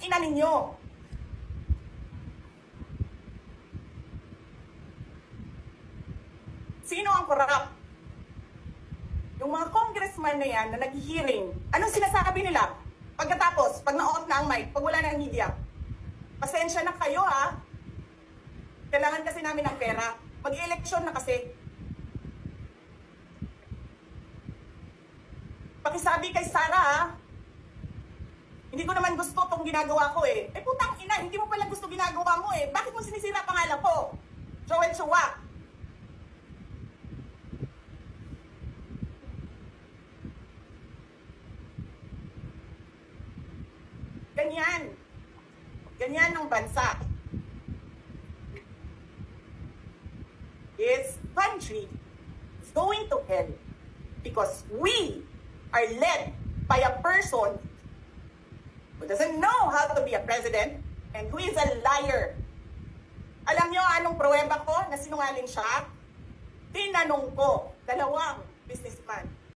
ina ninyo. Sino ang corrupt? Yung mga congressman na yan na nag-hearing, anong sinasabi nila? Pagkatapos, pag na-off na ang mic, pag wala na ang media, pasensya na kayo ha. Kailangan kasi namin ng pera. Mag-eleksyon na kasi. Pakisabi kay Sara ha. Hindi ko naman gusto itong ginagawa ko eh. Eh putang ina, hindi mo pala gusto ginagawa mo eh. Bakit mo sinisira pangalan ko? Joel Chua. Ganyan. Ganyan ang bansa. This country is going to hell because we are led by a person who doesn't know how to be a president and who is a liar. Alam nyo anong pruweba ko na sinungaling siya? Tinanong ko, dalawang businessman.